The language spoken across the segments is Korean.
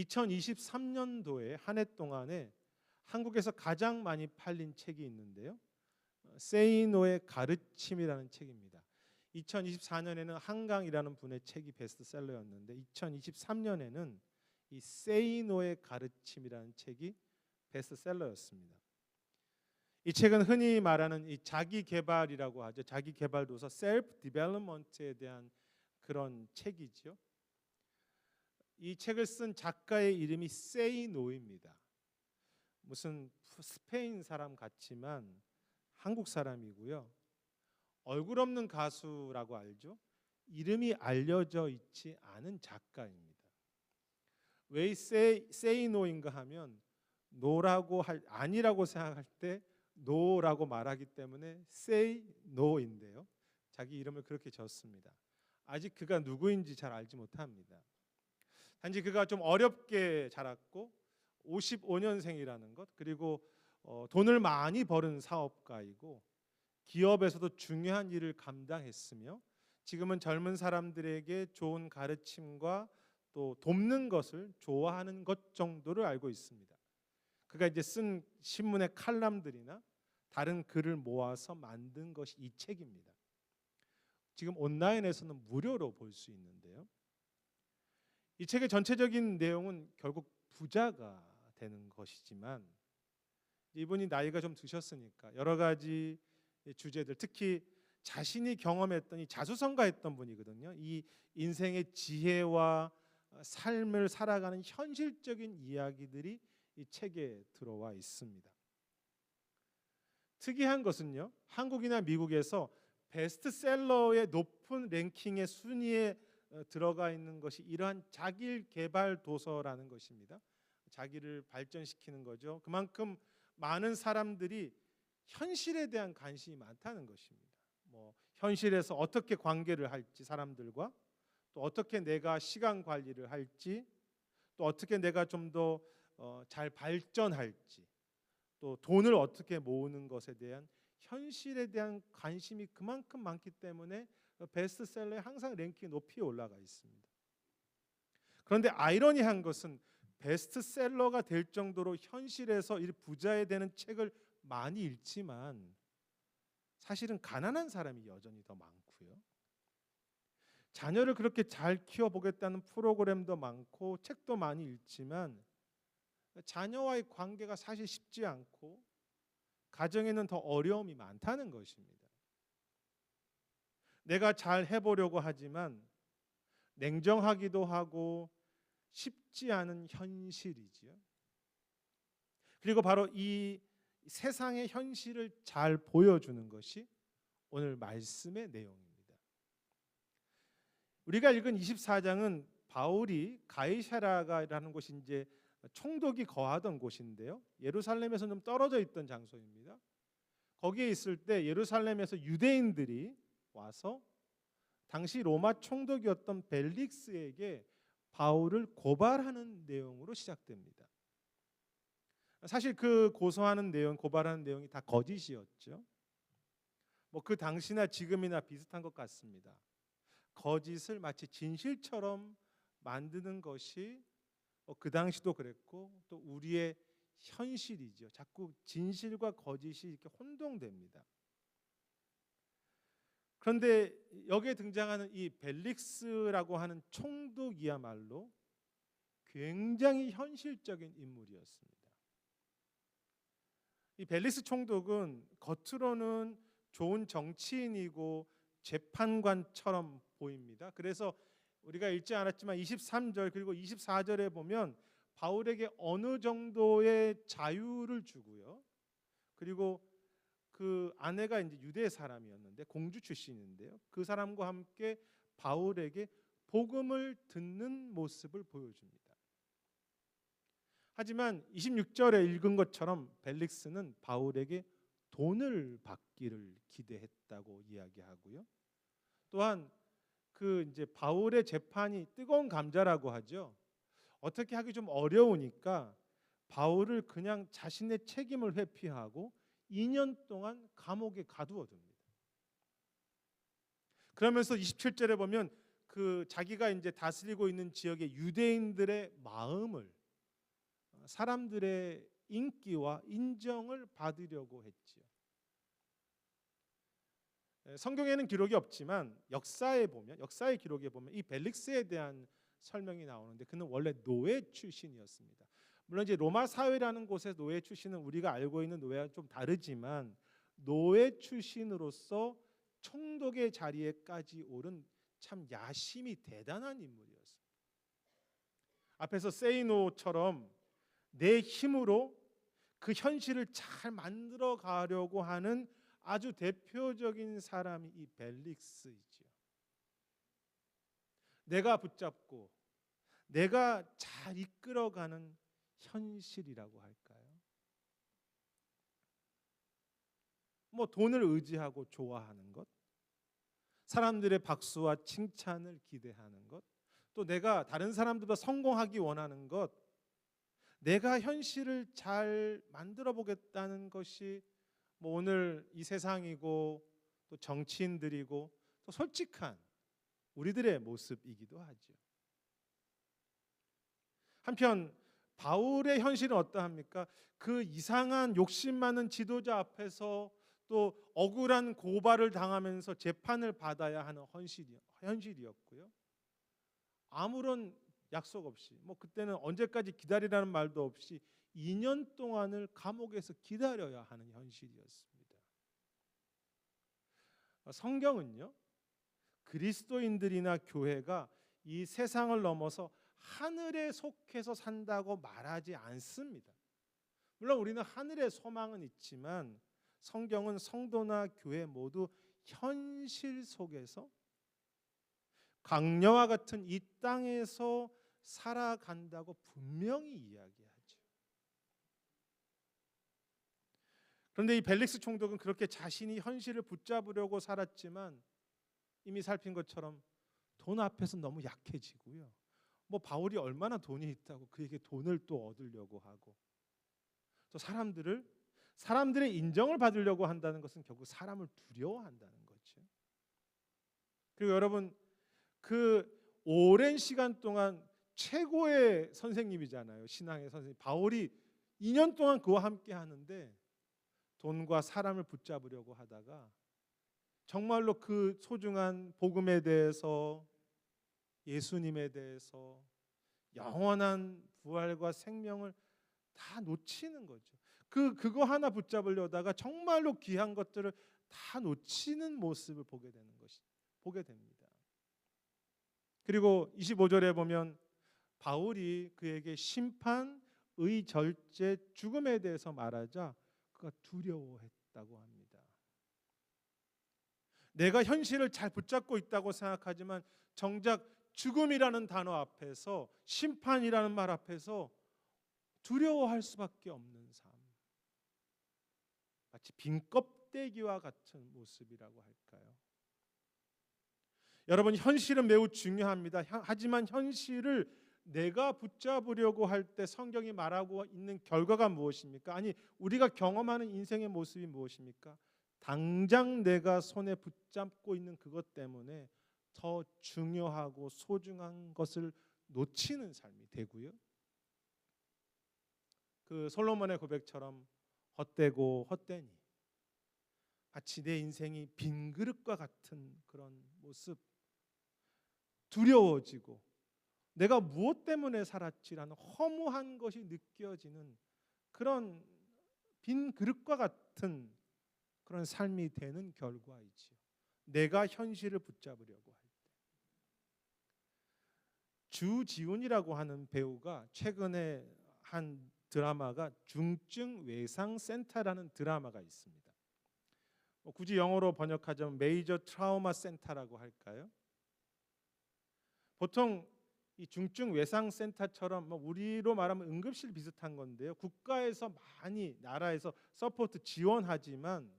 2023년도에 한 해 동안에 한국에서 가장 많이 팔린 책이 있는데요. 세이노의 가르침이라는 책입니다. 2024년에는 한강이라는 분의 책이 베스트셀러였는데 2023년에는 이 세이노의 가르침이라는 책이 베스트셀러였습니다. 이 책은 흔히 말하는 이 자기 개발이라고 하죠. 자기 개발 도서 셀프 디벨롭먼트에 대한 그런 책이죠. 이 책을 쓴 작가의 이름이 세이노입니다. 무슨 스페인 사람 같지만 한국 사람이고요. 얼굴 없는 가수라고 알죠? 이름이 알려져 있지 않은 작가입니다. 왜 세이노인가 하면 노라고 아니라고 생각할 때 노라고 말하기 때문에 say no인데요. 자기 이름을 그렇게 졌습니다. 아직 그가 누구인지 잘 알지 못합니다. 단지 그가 좀 어렵게 자랐고 55년생이라는 것, 그리고 돈을 많이 버는 사업가이고 기업에서도 중요한 일을 감당했으며 지금은 젊은 사람들에게 좋은 가르침과 또 돕는 것을 좋아하는 것 정도를 알고 있습니다. 그가 이제 쓴 신문의 칼럼들이나 다른 글을 모아서 만든 것이 이 책입니다. 지금 온라인에서는 무료로 볼 수 있는데요. 이 책의 전체적인 내용은 결국 부자가 되는 것이지만 이분이 나이가 좀 드셨으니까 여러 가지 주제들, 특히 자신이 경험했던 이 자수성가했던 분이거든요. 이 인생의 지혜와 삶을 살아가는 현실적인 이야기들이 이 책에 들어와 있습니다. 특이한 것은요, 한국이나 미국에서 베스트셀러의 높은 랭킹의 순위에 들어가 있는 것이 이러한 자기 개발 도서라는 것입니다. 자기를 발전시키는 거죠. 그만큼 많은 사람들이 현실에 대한 관심이 많다는 것입니다. 현실에서 어떻게 관계를 할지, 사람들과 또 어떻게 내가 시간 관리를 할지, 또 어떻게 내가 좀 더 잘 발전할지, 또 돈을 어떻게 모으는 것에 대한 현실에 대한 관심이 그만큼 많기 때문에 베스트셀러에 항상 랭킹이 높이 올라가 있습니다. 그런데 아이러니한 것은 베스트셀러가 될 정도로 현실에서 이 부자에 되는 책을 많이 읽지만 사실은 가난한 사람이 여전히 더 많고요. 자녀를 그렇게 잘 키워보겠다는 프로그램도 많고 책도 많이 읽지만 자녀와의 관계가 사실 쉽지 않고 가정에는 더 어려움이 많다는 것입니다. 내가 잘 해보려고 하지만 냉정하기도 하고 쉽지 않은 현실이지요. 그리고 바로 이 세상의 현실을 잘 보여주는 것이 오늘 말씀의 내용입니다. 우리가 읽은 24장은 바울이 가이사랴라는 곳이 이제 총독이 거하던 곳인데요. 예루살렘에서 좀 떨어져 있던 장소입니다. 거기에 있을 때 예루살렘에서 유대인들이 와서 당시 로마 총독이었던 벨릭스에게 바울을 고발하는 내용으로 시작됩니다. 사실 그 고소하는 내용, 고발하는 내용이 다 거짓이었죠. 그 당시나 지금이나 비슷한 것 같습니다. 거짓을 마치 진실처럼 만드는 것이 그 당시도 그랬고 또 우리의 현실이죠. 자꾸 진실과 거짓이 이렇게 혼동됩니다. 그런데 여기에 등장하는 이 벨릭스라고 하는 총독이야말로 굉장히 현실적인 인물이었습니다. 이 벨릭스 총독은 겉으로는 좋은 정치인이고 재판관처럼 보입니다. 그래서 우리가 읽지 않았지만 23절 그리고 24절에 보면 바울에게 어느 정도의 자유를 주고요. 그리고 그 아내가 이제 유대 사람이었는데 공주 출신인데요. 그 사람과 함께 바울에게 복음을 듣는 모습을 보여줍니다. 하지만 26절에 읽은 것처럼 벨릭스는 바울에게 돈을 받기를 기대했다고 이야기하고요. 또한 그 이제 바울의 재판이 뜨거운 감자라고 하죠. 어떻게 하기 좀 어려우니까 바울을 그냥 자신의 책임을 회피하고 2년 동안 감옥에 가두어 둡니다. 그러면서 27절에 보면 그 자기가 이제 다스리고 있는 지역의 유대인들의 마음을, 사람들의 인기와 인정을 받으려고 했지요. 성경에는 기록이 없지만 역사의 기록에 보면 이 벨릭스에 대한 설명이 나오는데 그는 원래 노예 출신이었습니다. 물론 이제 로마 사회라는 곳의 노예 출신은 우리가 알고 있는 노예와 좀 다르지만 노예 출신으로서 총독의 자리에까지 오른 참 야심이 대단한 인물이었습니다. 앞에서 세이노처럼 내 힘으로 그 현실을 잘 만들어 가려고 하는 아주 대표적인 사람이 이 벨릭스이지요. 내가 붙잡고 내가 잘 이끌어가는 현실이라고 할까요? 뭐 돈을 의지하고 좋아하는 것, 사람들의 박수와 칭찬을 기대하는 것, 또 내가 다른 사람들보다 성공하기 원하는 것, 내가 현실을 잘 만들어 보겠다는 것이 뭐 오늘 이 세상이고 또 정치인들이고 또 솔직한 우리들의 모습이기도 하죠. 한편 바울의 현실은 어떠합니까? 그 이상한 욕심 많은 지도자 앞에서 또 억울한 고발을 당하면서 재판을 받아야 하는 현실이었고요. 아무런 약속 없이 뭐 그때는 언제까지 기다리라는 말도 없이 2년 동안을 감옥에서 기다려야 하는 현실이었습니다. 성경은요, 그리스도인들이나 교회가 이 세상을 넘어서 하늘에 속해서 산다고 말하지 않습니다. 물론 우리는 하늘의 소망은 있지만 성경은 성도나 교회 모두 현실 속에서 강녀와 같은 이 땅에서 살아간다고 분명히 이야기하죠. 그런데 이 벨릭스 총독은 그렇게 자신이 현실을 붙잡으려고 살았지만 이미 살핀 것처럼 돈 앞에서 너무 약해지고요. 뭐 바울이 얼마나 돈이 있다고 그에게 돈을 또 얻으려고 하고 또 사람들의 인정을 받으려고 한다는 것은 결국 사람을 두려워한다는 거죠. 그리고 여러분 그 오랜 시간 동안 최고의 선생님이잖아요. 신앙의 선생님. 바울이 2년 동안 그와 함께 하는데 돈과 사람을 붙잡으려고 하다가 정말로 그 소중한 복음에 대해서 예수님에 대해서 영원한 부활과 생명을 다 놓치는 거죠. 그거 하나 붙잡으려다가 정말로 귀한 것들을 다 놓치는 모습을 보게 됩니다. 그리고 25절에 보면 바울이 그에게 심판, 의절제, 죽음에 대해서 말하자 그가 두려워했다고 합니다. 내가 현실을 잘 붙잡고 있다고 생각하지만 정작 죽음이라는 단어 앞에서 심판이라는 말 앞에서 두려워할 수밖에 없는 삶. 마치 빈 껍데기와 같은 모습이라고 할까요? 여러분 현실은 매우 중요합니다. 하지만 현실을 내가 붙잡으려고 할 때 성경이 말하고 있는 결과가 무엇입니까? 아니 우리가 경험하는 인생의 모습이 무엇입니까? 당장 내가 손에 붙잡고 있는 그것 때문에 더 중요하고 소중한 것을 놓치는 삶이 되고요. 그 솔로몬의 고백처럼 헛되고 헛되니 마치 내 인생이 빈 그릇과 같은 그런 모습, 두려워지고 내가 무엇 때문에 살았지라는 허무한 것이 느껴지는 그런 빈 그릇과 같은 그런 삶이 되는 결과이지요. 내가 현실을 붙잡으려고 할 때. 주지훈이라고 하는 배우가 최근에 한 드라마가 중증 외상 센터라는 드라마가 있습니다. 굳이 영어로 번역하자면 메이저 트라우마 센터라고 할까요? 보통 이 중증 외상 센터처럼 우리로 말하면 응급실 비슷한 건데요. 국가에서 많이 나라에서 서포트 지원하지만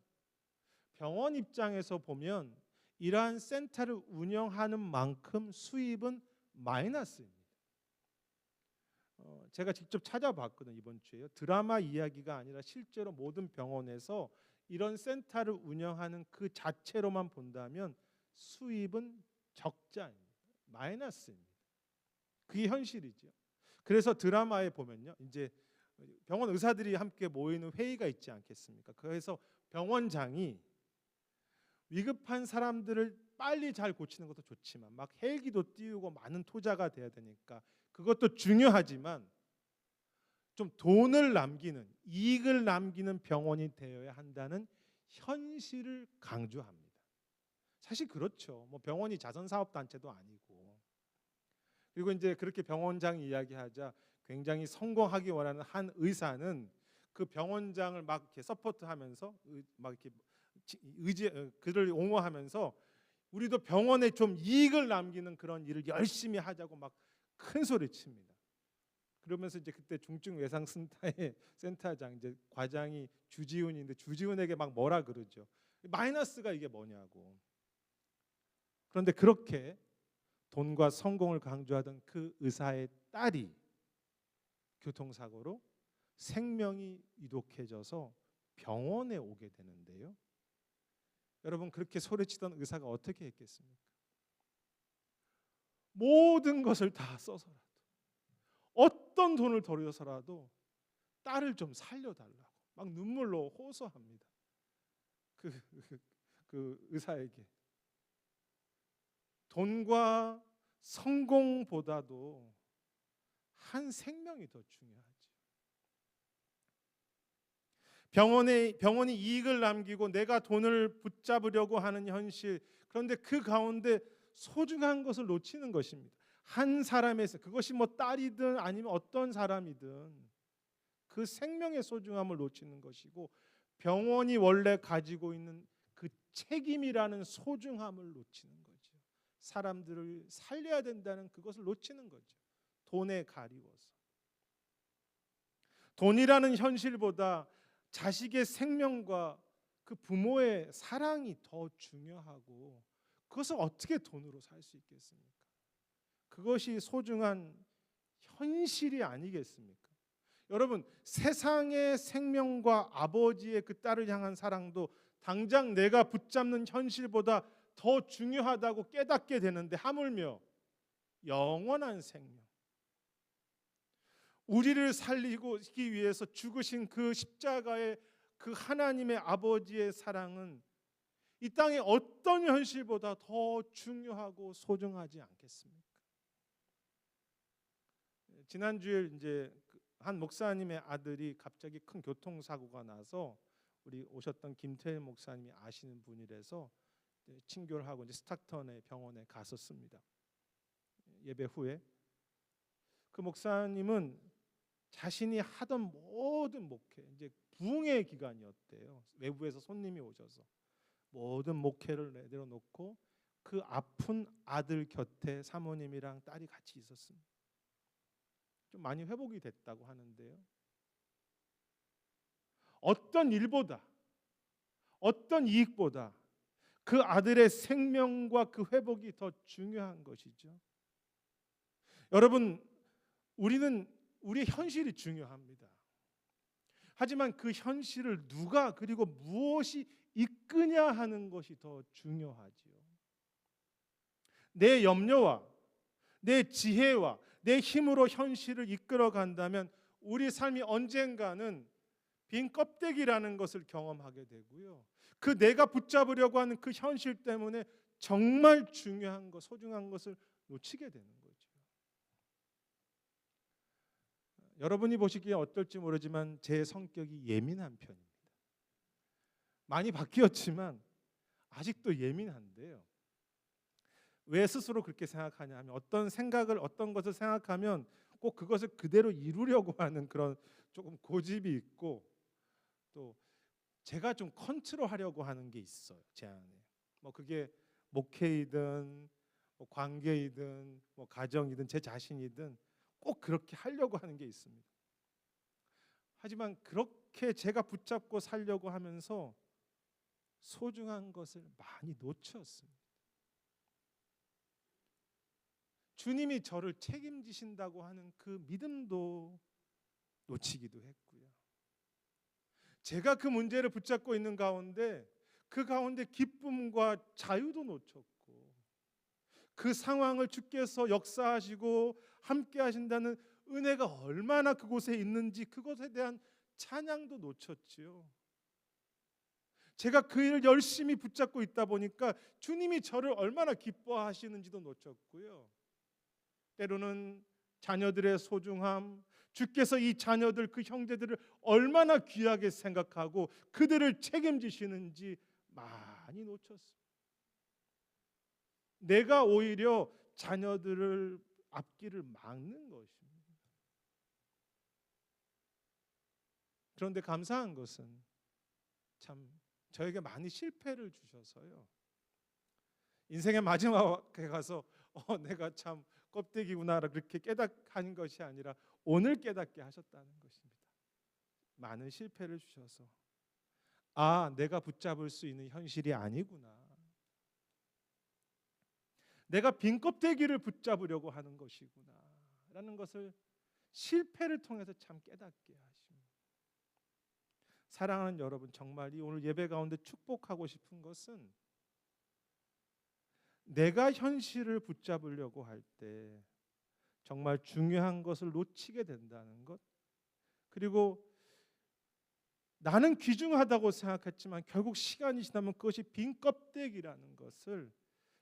병원 입장에서 보면 이러한 센터를 운영하는 만큼 수입은 마이너스입니다. 제가 직접 찾아봤거든요. 이번 주에요. 드라마 이야기가 아니라 실제로 모든 병원에서 이런 센터를 운영하는 그 자체로만 본다면 수입은 적자입니다. 마이너스입니다. 그게 현실이죠. 그래서 드라마에 보면요, 이제 병원 의사들이 함께 모이는 회의가 있지 않겠습니까? 그래서 병원장이 위급한 사람들을 빨리 잘 고치는 것도 좋지만 막 헬기도 띄우고 많은 투자가 돼야 되니까 그것도 중요하지만 좀 돈을 남기는, 이익을 남기는 병원이 되어야 한다는 현실을 강조합니다. 사실 그렇죠. 뭐 병원이 자선사업단체도 아니고. 그리고 이제 그렇게 병원장 이야기하자 굉장히 성공하기 원하는 한 의사는 그 병원장을 막 이렇게 서포트하면서 막 이렇게 그를 옹호하면서 우리도 병원에 좀 이익을 남기는 그런 일을 열심히 하자고 막 큰 소리 칩니다. 그러면서 이제 그때 중증외상센터의 센터장 이제 과장이 주지훈인데 주지훈에게 막 뭐라 그러죠. 마이너스가 이게 뭐냐고. 그런데 그렇게 돈과 성공을 강조하던 그 의사의 딸이 교통사고로 생명이 위독해져서 병원에 오게 되는데요. 여러분, 그렇게 소리치던 의사가 어떻게 했겠습니까? 모든 것을 다 써서라도, 어떤 돈을 들여서라도 딸을 좀 살려달라고 막 눈물로 호소합니다. 그 의사에게. 돈과 성공보다도 한 생명이 더 중요하죠. 병원이 이익을 남기고 내가 돈을 붙잡으려고 하는 현실, 그런데 그 가운데 소중한 것을 놓치는 것입니다. 한 사람에서, 그것이 뭐 딸이든 아니면 어떤 사람이든 그 생명의 소중함을 놓치는 것이고, 병원이 원래 가지고 있는 그 책임이라는 소중함을 놓치는 거죠. 사람들을 살려야 된다는 그것을 놓치는 거죠. 돈에 가리워서. 돈이라는 현실보다 자식의 생명과 그 부모의 사랑이 더 중요하고, 그것을 어떻게 돈으로 살 수 있겠습니까? 그것이 소중한 현실이 아니겠습니까? 여러분, 세상의 생명과 아버지의 그 딸을 향한 사랑도 당장 내가 붙잡는 현실보다 더 중요하다고 깨닫게 되는데, 하물며 영원한 생명, 우리를 살리기 위해서 죽으신 그 십자가의 그 하나님의 아버지의 사랑은 이 땅의 어떤 현실보다 더 중요하고 소중하지 않겠습니까? 지난주에 이제 한 목사님의 아들이 갑자기 큰 교통사고가 나서 우리 오셨던 김태일 목사님이 아시는 분이라서 친교를 하고 이제 스타턴의 병원에 갔었습니다. 예배 후에 그 목사님은 자신이 하던 모든 목회, 이제 부흥의 기간이었대요. 외부에서 손님이 오셔서 모든 목회를 내려놓고 그 아픈 아들 곁에 사모님이랑 딸이 같이 있었습니다. 좀 많이 회복이 됐다고 하는데요. 어떤 일보다, 어떤 이익보다 그 아들의 생명과 그 회복이 더 중요한 것이죠. 여러분, 우리의 현실이 중요합니다. 하지만 그 현실을 누가 그리고 무엇이 이끄냐 하는 것이 더 중요하지요. 내 염려와 내 지혜와 내 힘으로 현실을 이끌어 간다면 우리 삶이 언젠가는 빈 껍데기라는 것을 경험하게 되고요. 그 내가 붙잡으려고 하는 그 현실 때문에 정말 중요한 것, 소중한 것을 놓치게 되는 거죠. 여러분이 보시기에 어떨지 모르지만 제 성격이 예민한 편입니다. 많이 바뀌었지만 아직도 예민한데요. 왜 스스로 그렇게 생각하냐 하면 어떤 것을 생각하면 꼭 그것을 그대로 이루려고 하는 그런 조금 고집이 있고, 또 제가 좀 컨트롤하려고 하는 게 있어요. 제 안에. 뭐 그게 목회이든 뭐 관계이든 뭐 가정이든 제 자신이든 꼭 그렇게 하려고 하는 게 있습니다. 하지만 그렇게 제가 붙잡고 살려고 하면서 소중한 것을 많이 놓쳤습니다. 주님이 저를 책임지신다고 하는 그 믿음도 놓치기도 했고요. 제가 그 문제를 붙잡고 있는 가운데 그 가운데 기쁨과 자유도 놓쳤고, 그 상황을 주께서 역사하시고 함께 하신다는 은혜가 얼마나 그곳에 있는지 그것에 대한 찬양도 놓쳤지요. 제가 그 일을 열심히 붙잡고 있다 보니까 주님이 저를 얼마나 기뻐하시는지도 놓쳤고요. 때로는 자녀들의 소중함, 주께서 이 자녀들, 그 형제들을 얼마나 귀하게 생각하고 그들을 책임지시는지 많이 놓쳤습니다. 내가 오히려 자녀들을 앞길을 막는 것입니다. 그런데 감사한 것은 참 저에게 많이 실패를 주셔서요. 인생의 마지막에 가서 내가 참 껍데기구나 그렇게 깨닫는 것이 아니라 오늘 깨닫게 하셨다는 것입니다. 많은 실패를 주셔서 내가 붙잡을 수 있는 현실이 아니구나. 내가 빈 껍데기를 붙잡으려고 하는 것이구나 라는 것을 실패를 통해서 참 깨닫게 하십니다. 사랑하는 여러분, 정말 이 오늘 예배 가운데 축복하고 싶은 것은 내가 현실을 붙잡으려고 할 때 정말 중요한 것을 놓치게 된다는 것, 그리고 나는 귀중하다고 생각했지만 결국 시간이 지나면 그것이 빈 껍데기라는 것을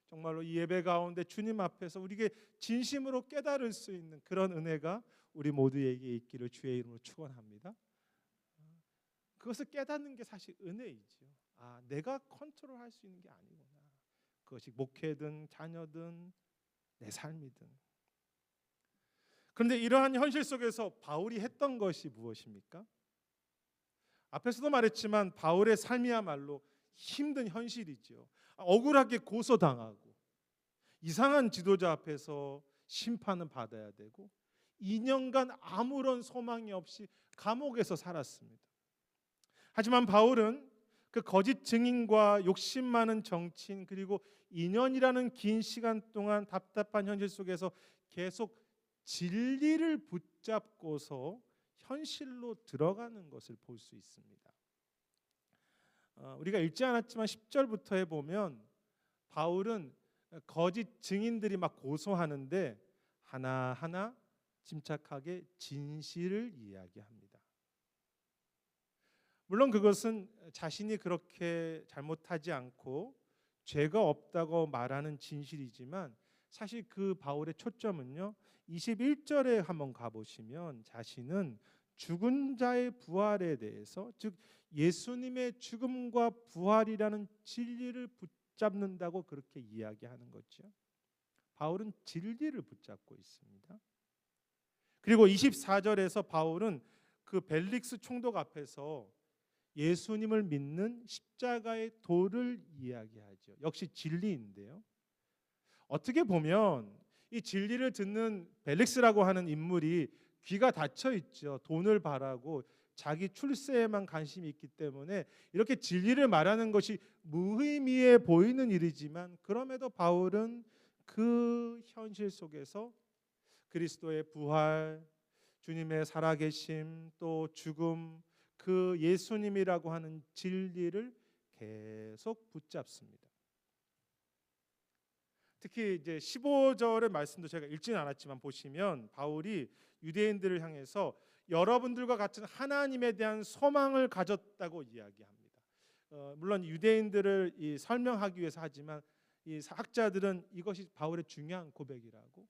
정말로 이 예배 가운데 주님 앞에서 우리에게 진심으로 깨달을 수 있는 그런 은혜가 우리 모두에게 있기를 주의 이름으로 축원합니다. 그것을 깨닫는 게 사실 은혜이죠. 내가 컨트롤할 수 있는 게 아니구나. 그것이 목회든 자녀든 내 삶이든. 그런데 이러한 현실 속에서 바울이 했던 것이 무엇입니까? 앞에서도 말했지만 바울의 삶이야말로 힘든 현실이죠. 억울하게 고소당하고 이상한 지도자 앞에서 심판은 받아야 되고 2년간 아무런 소망이 없이 감옥에서 살았습니다. 하지만 바울은 그 거짓 증인과 욕심 많은 정치인, 그리고 2년이라는 긴 시간 동안 답답한 현실 속에서 계속 진리를 붙잡고서 현실로 들어가는 것을 볼 수 있습니다. 우리가 읽지 않았지만 10절부터에 보면 바울은 거짓 증인들이 막 고소하는데 하나하나 침착하게 진실을 이야기합니다. 물론 그것은 자신이 그렇게 잘못하지 않고 죄가 없다고 말하는 진실이지만 사실 그 바울의 초점은요, 21절에 한번 가보시면 자신은 죽은 자의 부활에 대해서, 즉 예수님의 죽음과 부활이라는 진리를 붙잡는다고 그렇게 이야기하는 거죠. 바울은 진리를 붙잡고 있습니다. 그리고 24절에서 바울은 그 벨릭스 총독 앞에서 예수님을 믿는 십자가의 도를 이야기하죠. 역시 진리인데요. 어떻게 보면 이 진리를 듣는 벨릭스라고 하는 인물이 귀가 닫혀 있죠. 돈을 바라고 자기 출세에만 관심이 있기 때문에 이렇게 진리를 말하는 것이 무의미해 보이는 일이지만, 그럼에도 바울은 그 현실 속에서 그리스도의 부활, 주님의 살아계심, 또 죽음, 그 예수님이라고 하는 진리를 계속 붙잡습니다. 특히 이제 15절의 말씀도 제가 읽지는 않았지만 보시면 바울이 유대인들을 향해서 여러분들과 같은 하나님에 대한 소망을 가졌다고 이야기합니다. 물론 유대인들을 설명하기 위해서 하지만 이 학자들은 이것이 바울의 중요한 고백이라고,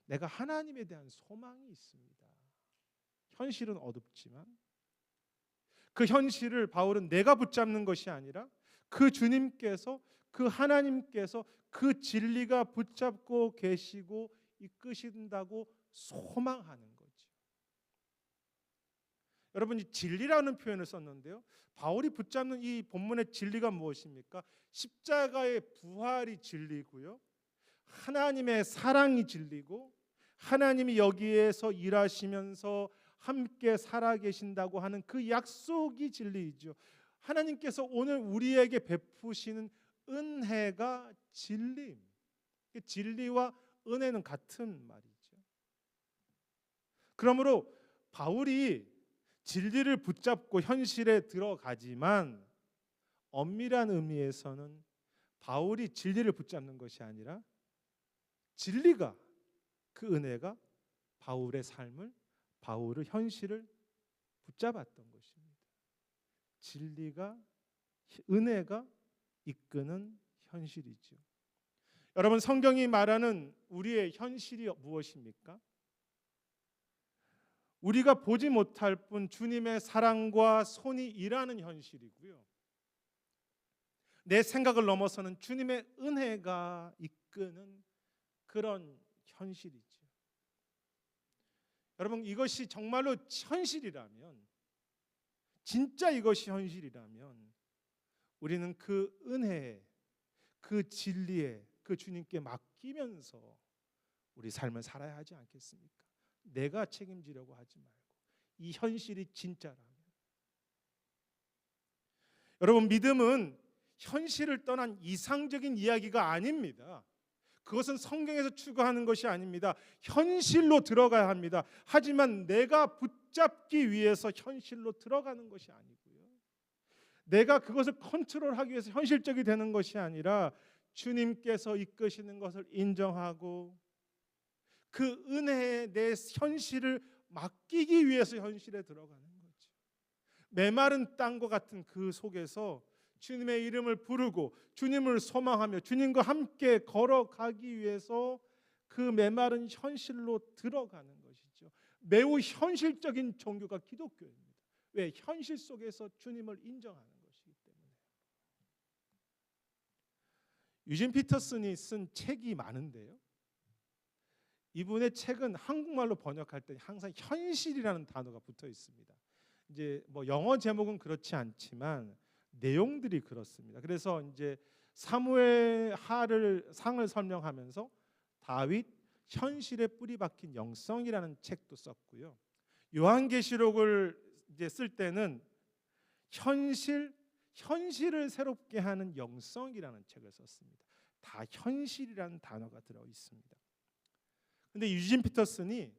내가 하나님에 대한 소망이 있습니다. 현실은 어둡지만 그 현실을 바울은 내가 붙잡는 것이 아니라 그 주님께서, 그 하나님께서 그 진리가 붙잡고 계시고 이끄신다고 소망하는 거죠. 여러분, 이 진리라는 표현을 썼는데요, 바울이 붙잡는 이 본문의 진리가 무엇입니까? 십자가의 부활이 진리고요, 하나님의 사랑이 진리고, 하나님이 여기에서 일하시면서 함께 살아계신다고 하는 그 약속이 진리이죠. 하나님께서 오늘 우리에게 베푸시는 은혜가 진리. 진리와 은혜는 같은 말이죠. 그러므로 바울이 진리를 붙잡고 현실에 들어가지만 엄밀한 의미에서는 바울이 진리를 붙잡는 것이 아니라 진리가, 그 은혜가 바울의 삶을, 바울의 현실을 붙잡았던 것입니다. 진리가, 은혜가 이끄는 현실이죠. 여러분, 성경이 말하는 우리의 현실이 무엇입니까? 우리가 보지 못할 뿐 주님의 사랑과 손이 일하는 현실이고요. 내 생각을 넘어서는 주님의 은혜가 이끄는 그런 현실이죠. 여러분, 이것이 정말로 현실이라면, 진짜 이것이 현실이라면 우리는 그 은혜에, 그 진리에, 그 주님께 맡기면서 우리 삶을 살아야 하지 않겠습니까? 내가 책임지려고 하지 말고, 이 현실이 진짜라면. 여러분, 믿음은 현실을 떠난 이상적인 이야기가 아닙니다. 그것은 성경에서 추구하는 것이 아닙니다. 현실로 들어가야 합니다. 하지만 내가 붙잡기 위해서 현실로 들어가는 것이 아니고요, 내가 그것을 컨트롤하기 위해서 현실적이 되는 것이 아니라 주님께서 이끄시는 것을 인정하고 그 은혜에 내 현실을 맡기기 위해서 현실에 들어가는 거죠. 메마른 땅과 같은 그 속에서 주님의 이름을 부르고 주님을 소망하며 주님과 함께 걸어가기 위해서 그 메마른 현실로 들어가는 것이죠. 매우 현실적인 종교가 기독교입니다. 왜? 현실 속에서 주님을 인정하는 것이기 때문에. 유진 피터슨이 쓴 책이 많은데요, 이분의 책은 한국말로 번역할 때 항상 현실이라는 단어가 붙어 있습니다. 이제 뭐 영어 제목은 그렇지 않지만 내용들이 그렇습니다. 그래서 이제 사무엘 하를 상을 설명하면서 다윗 현실에 뿌리 박힌 영성이라는 책도 썼고요. 요한계시록을 이제 쓸 때는 현실을 새롭게 하는 영성이라는 책을 썼습니다. 다 현실이라는 단어가 들어 있습니다. 근데 유진 피터슨이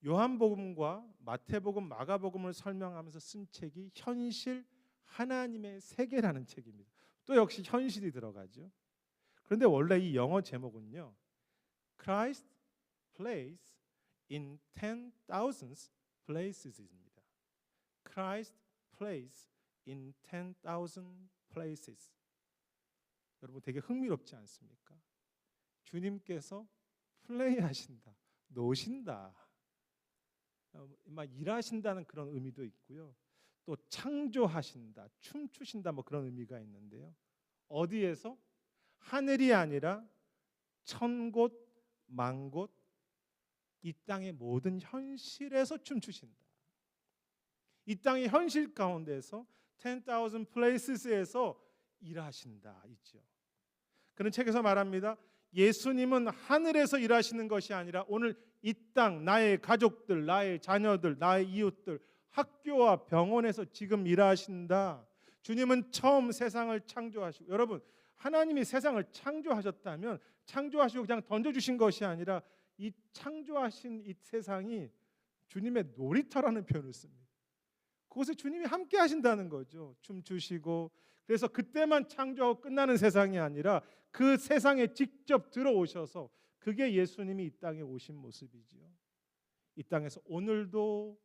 요한복음과 마태복음, 마가복음을 설명하면서 쓴 책이 현실 하나님의 세계라는 책입니다. 또 역시 현실이 들어가죠. 그런데 원래 이 영어 제목은요, Christ Place in 10,000 Places입니다. Christ Place in 10,000 Places. 여러분, 되게 흥미롭지 않습니까? 주님께서 플레이하신다, 노신다, 막 일하신다는 그런 의미도 있고요. 또 창조하신다, 춤추신다, 뭐 그런 의미가 있는데요. 어디에서? 하늘이 아니라 천곳 만곳 이 땅의 모든 현실에서 춤추신다. 이 땅의 현실 가운데서 10,000 places에서 일하신다 있죠. 그런 책에서 말합니다. 예수님은 하늘에서 일하시는 것이 아니라 오늘 이 땅, 나의 가족들, 나의 자녀들, 나의 이웃들, 학교와 병원에서 지금 일하신다. 주님은 처음 세상을 창조하시고, 여러분, 하나님이 세상을 창조하셨다면 창조하시고 그냥 던져주신 것이 아니라 이 창조하신 이 세상이 주님의 놀이터라는 표현을 씁니다. 그곳에 주님이 함께 하신다는 거죠. 춤추시고. 그래서 그때만 창조하고 끝나는 세상이 아니라 그 세상에 직접 들어오셔서, 그게 예수님이 이 땅에 오신 모습이지요. 이 땅에서 오늘도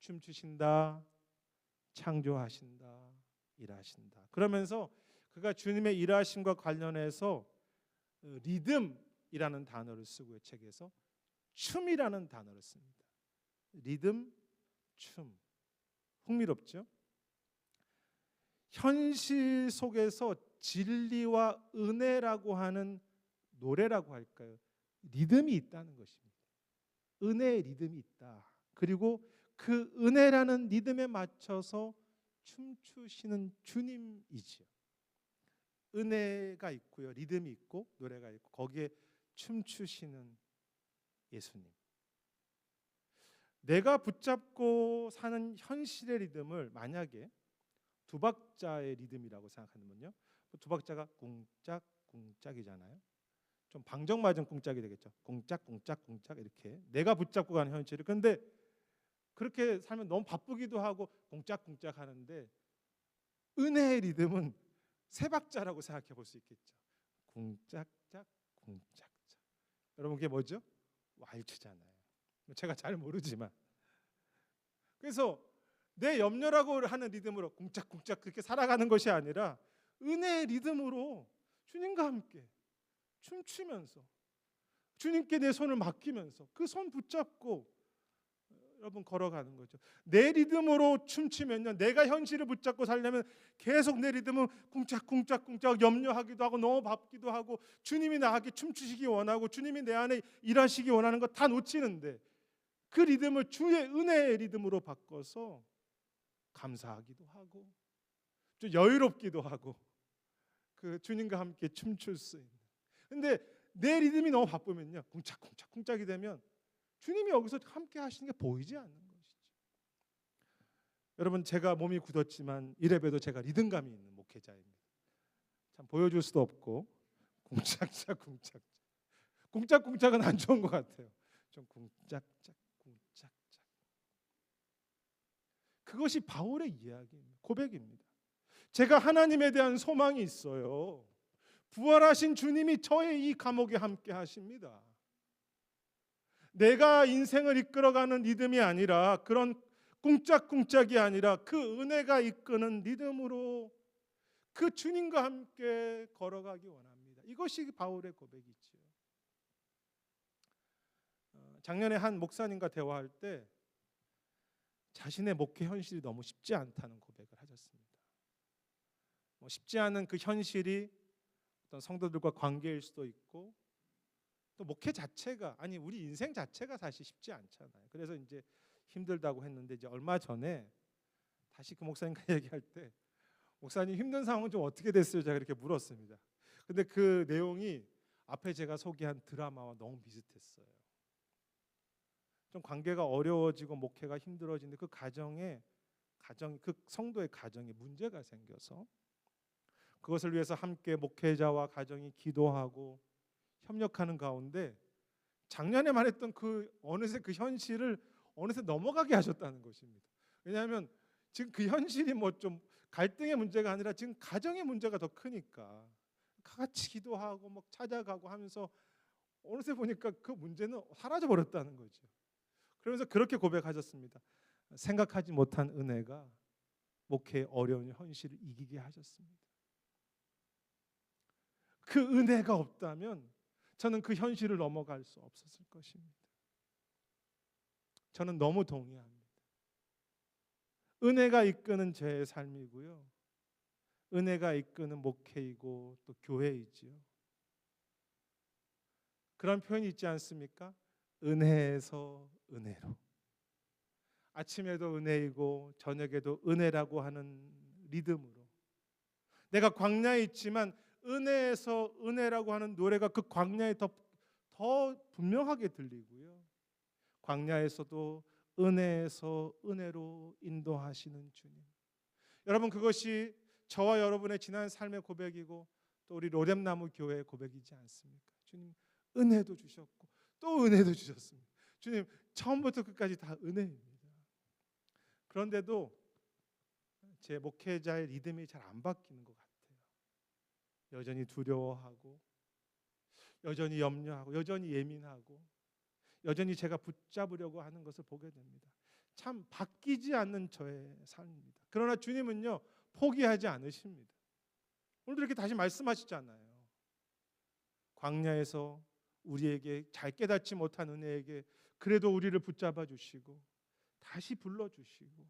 춤추신다, 창조하신다, 일하신다. 그러면서 그가 주님의 일하심과 관련해서 리듬이라는 단어를 쓰고요, 책에서 춤이라는 단어를 씁니다. 리듬, 춤. 흥미롭죠? 현실 속에서 진리와 은혜라고 하는 노래라고 할까요? 리듬이 있다는 것입니다. 은혜의 리듬이 있다. 그리고 그 은혜라는 리듬에 맞춰서 춤추시는 주님이지요. 은혜가 있고요, 리듬이 있고 노래가 있고 거기에 춤추시는 예수님. 내가 붙잡고 사는 현실의 리듬을 만약에 두 박자의 리듬이라고 생각하면요, 두 박자가 꿍짝 꿍짝이잖아요. 좀 방정맞은 꿍짝이 되겠죠. 꿍짝 꿍짝 꿍짝 이렇게 내가 붙잡고 가는 현실이. 그런데 그렇게 살면 너무 바쁘기도 하고 꿍짝 꿍짝 하는데, 은혜의 리듬은 세 박자라고 생각해 볼 수 있겠죠. 쿵짝짝 쿵짝짝 여러분 그게 뭐죠? 왈츠잖아요. 제가 잘 모르지만. 그래서 내 염려라고 하는 리듬으로 쿵짝쿵짝 그렇게 살아가는 것이 아니라 은혜의 리듬으로 주님과 함께 춤추면서 주님께 내 손을 맡기면서 그 손 붙잡고 여러분 걸어가는 거죠. 내 리듬으로 춤추면요, 내가 현실을 붙잡고 살려면 계속 내 리듬은 쿵짝쿵짝쿵짝 염려하기도 하고 너무 바쁘기도 하고 주님이 나에게 춤추시기 원하고 주님이 내 안에 일하시기 원하는 거 다 놓치는데 그 리듬을 주의 은혜의 리듬으로 바꿔서 감사하기도 하고 좀 여유롭기도 하고 그 주님과 함께 춤출 수 있는. 근데 내 리듬이 너무 바쁘면요, 쿵짝쿵짝쿵짝이 되면 주님이 여기서 함께 하시는 게 보이지 않는 것이죠. 여러분 제가 몸이 굳었지만 이래봬도 제가 리듬감이 있는 목회자입니다. 참 보여줄 수도 없고 쿵짝짝 쿵짝짝 쿵짝쿵짝은 안 좋은 것 같아요. 좀 쿵짝짝 쿵짝짝. 그것이 바울의 이야기입니다. 고백입니다. 제가 하나님에 대한 소망이 있어요. 부활하신 주님이 저의 이 감옥에 함께 하십니다. 내가 인생을 이끌어가는 리듬이 아니라 그런 꿍짝꿍짝이 아니라 그 은혜가 이끄는 리듬으로 그 주님과 함께 걸어가기 원합니다. 이것이 바울의 고백이지요. 작년에 한 목사님과 대화할 때 자신의 목회 현실이 너무 쉽지 않다는 고백을 하셨습니다. 쉽지 않은 그 현실이 어떤 성도들과 관계일 수도 있고 또 목회 자체가 아니 우리 인생 자체가 사실 쉽지 않잖아요. 그래서 이제 힘들다고 했는데 이제 얼마 전에 다시 그 목사님과 얘기할 때 목사님 힘든 상황은 좀 어떻게 됐어요? 제가 이렇게 물었습니다. 근데 그 내용이 앞에 제가 소개한 드라마와 너무 비슷했어요. 좀 관계가 어려워지고 목회가 힘들어지는데 그 그 성도의 가정에 문제가 생겨서 그것을 위해서 함께 목회자와 가정이 기도하고 협력하는 가운데 작년에 말했던 그 어느새 그 현실을 어느새 넘어가게 하셨다는 것입니다. 왜냐하면 지금 그 현실이 뭐 좀 갈등의 문제가 아니라 지금 가정의 문제가 더 크니까 같이 기도하고 막 찾아가고 하면서 어느새 보니까 그 문제는 사라져 버렸다는 거죠. 그러면서 그렇게 고백하셨습니다. 생각하지 못한 은혜가 목회의 어려운 현실을 이기게 하셨습니다. 그 은혜가 없다면 저는 그 현실을 넘어갈 수 없었을 것입니다. 저는 너무 동의합니다. 은혜가 이끄는 제 삶이고요. 은혜가 이끄는 목회이고 또 교회이지요. 그런 표현이 있지 않습니까? 은혜에서 은혜로. 아침에도 은혜이고 저녁에도 은혜라고 하는 리듬으로. 내가 광야에 있지만 은혜에서 은혜라고 하는 노래가 그 광야에 더 분명하게 들리고요. 광야에서도 은혜에서 은혜로 인도하시는 주님. 여러분 그것이 저와 여러분의 지난 삶의 고백이고 또 우리 로뎀나무 교회의 고백이지 않습니까? 주님 은혜도 주셨고 또 은혜도 주셨습니다. 주님 처음부터 끝까지 다 은혜입니다. 그런데도 제 목회자의 리듬이 잘 안 바뀌는 것 같아요. 여전히 두려워하고 여전히 염려하고 여전히 예민하고 여전히 제가 붙잡으려고 하는 것을 보게 됩니다. 참 바뀌지 않는 저의 삶입니다. 그러나 주님은요 포기하지 않으십니다. 오늘도 이렇게 다시 말씀하시잖아요. 광야에서 우리에게 잘 깨닫지 못한 은혜에게 그래도 우리를 붙잡아 주시고 다시 불러주시고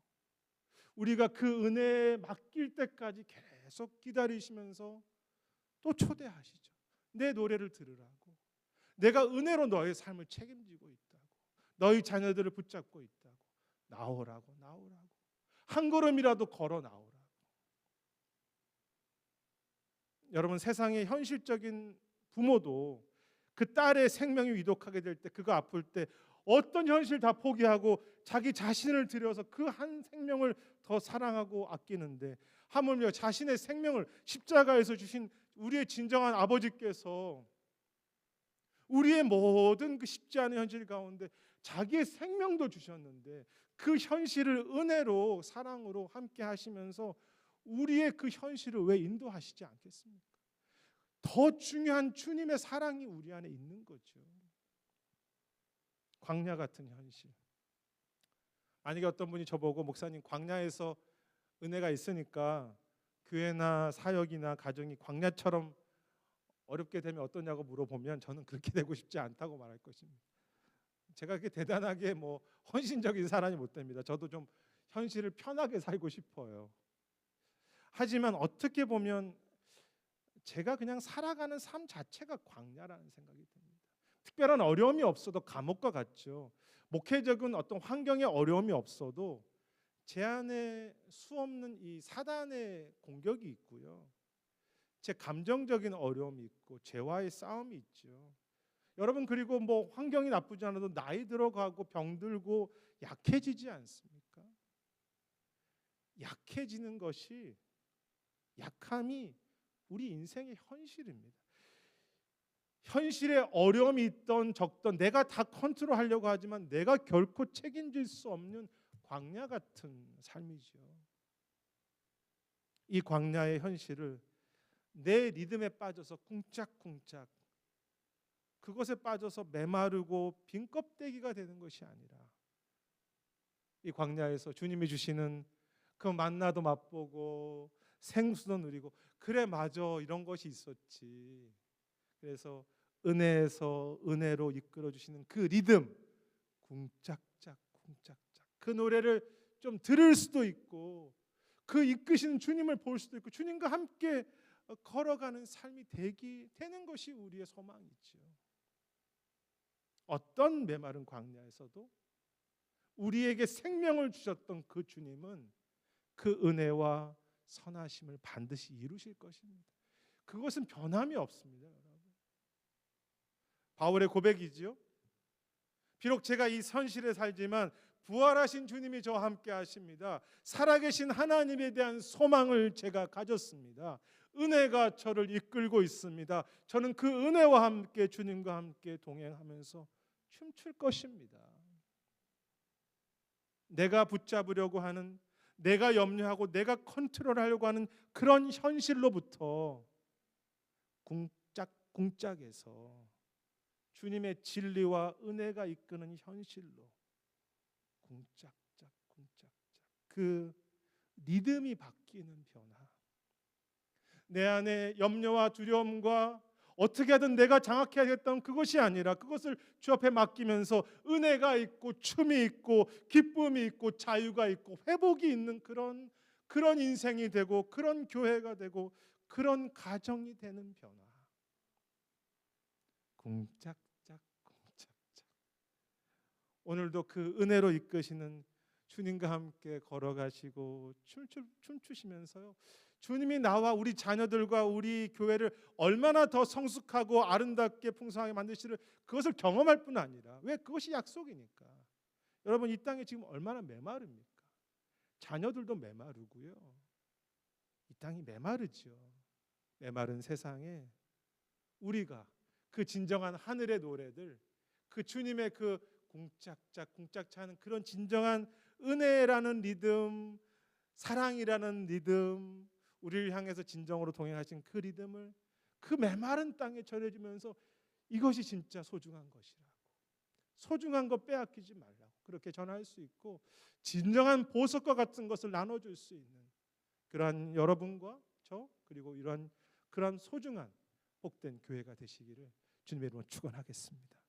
우리가 그 은혜에 맡길 때까지 계속 기다리시면서 또 초대하시죠. 내 노래를 들으라고. 내가 은혜로 너의 삶을 책임지고 있다고. 너희 자녀들을 붙잡고 있다고. 나오라고. 한 걸음이라도 걸어 나오라고. 여러분 세상의 현실적인 부모도 그 딸의 생명이 위독하게 될 때 그거 아플 때 어떤 현실 다 포기하고 자기 자신을 들여서 그 한 생명을 더 사랑하고 아끼는데 하물며 자신의 생명을 십자가에서 주신 우리의 진정한 아버지께서 우리의 모든 그 쉽지 않은 현실 가운데 자기의 생명도 주셨는데 그 현실을 은혜로 사랑으로 함께 하시면서 우리의 그 현실을 왜 인도하시지 않겠습니까? 더 중요한 주님의 사랑이 우리 안에 있는 거죠. 광야 같은 현실. 만약에 어떤 분이 저보고 목사님 광야에서 은혜가 있으니까 교회나 사역이나 가정이 광야처럼 어렵게 되면 어떠냐고 물어보면 저는 그렇게 되고 싶지 않다고 말할 것입니다. 제가 그렇게 대단하게 헌신적인 사람이 못 됩니다. 저도 좀 현실을 편하게 살고 싶어요. 하지만 어떻게 보면 제가 그냥 살아가는 삶 자체가 광야라는 생각이 듭니다. 특별한 어려움이 없어도 감옥과 같죠. 목회적인 어떤 환경에 어려움이 없어도 제 안에 수없는 이 사단의 공격이 있고요. 제 감정적인 어려움이 있고 죄와의 싸움이 있죠. 여러분, 그리고 환경이 나쁘지 않아도 나이 들어가고 병들고 약해지지 않습니까? 약해지는 것이, 약함이 우리 인생의 현실입니다. 현실에 어려움이 있던 적던 내가 다 컨트롤하려고 하지만 내가 결코 책임질 수 없는 광야 같은 삶이죠. 이 광야의 현실을 내 리듬에 빠져서 쿵짝쿵짝 그것에 빠져서 메마르고 빈 껍데기가 되는 것이 아니라 이 광야에서 주님이 주시는 그 만나도 맛보고 생수도 누리고, 그래 맞아, 이런 것이 있었지. 그래서 은혜에서 은혜로 이끌어 주시는 그 리듬, 쿵짝짝 쿵짝짝, 그 노래를 좀 들을 수도 있고 그 이끄시는 주님을 볼 수도 있고 주님과 함께 걸어가는 삶이 되는 것이 우리의 소망이죠. 어떤 메마른 광야에서도 우리에게 생명을 주셨던 그 주님은 그 은혜와 선하심을 반드시 이루실 것입니다. 그것은 변함이 없습니다, 여러분. 바울의 고백이지요. 비록 제가 이 현실에 살지만 부활하신 주님이 저와 함께 하십니다. 살아계신 하나님에 대한 소망을 제가 가졌습니다. 은혜가 저를 이끌고 있습니다. 저는 그 은혜와 함께 주님과 함께 동행하면서 춤출 것입니다. 내가 붙잡으려고 하는, 내가 염려하고 내가 컨트롤하려고 하는 그런 현실로부터 궁짝궁짝에서 주님의 진리와 은혜가 이끄는 현실로 궁짝짝 궁짝짝, 그 리듬이 바뀌는 변화. 내 안에 염려와 두려움과 어떻게 하든 내가 장악해야겠다는 그것이 아니라 그것을 주 앞에 맡기면서 은혜가 있고 춤이 있고 기쁨이 있고 자유가 있고 회복이 있는 그런 인생이 되고 그런 교회가 되고 그런 가정이 되는 변화. 궁짝짝 궁짝짝. 오늘도 그 은혜로 이끄시는 주님과 함께 걸어가시고 춤추시면서요, 주님이 나와 우리 자녀들과 우리 교회를 얼마나 더 성숙하고 아름답게 풍성하게 만드시를 그것을 경험할 뿐 아니라, 왜? 그것이 약속이니까. 여러분, 이 땅에 지금 얼마나 메마릅니까? 자녀들도 메마르고요. 이 땅이 메마르죠. 메마른 세상에 우리가 그 진정한 하늘의 노래들, 그 주님의 그 궁짝짝 궁짝차는 그런 진정한 은혜라는 리듬, 사랑이라는 리듬, 우리를 향해서 진정으로 동행하신 그 리듬을 그 메마른 땅에 전해주면서 이것이 진짜 소중한 것이라고, 소중한 것 빼앗기지 말라고 그렇게 전할 수 있고 진정한 보석과 같은 것을 나눠줄 수 있는 그러한 여러분과 저, 그리고 그러한 소중한 복된 교회가 되시기를 주님의 이름으로 축원하겠습니다.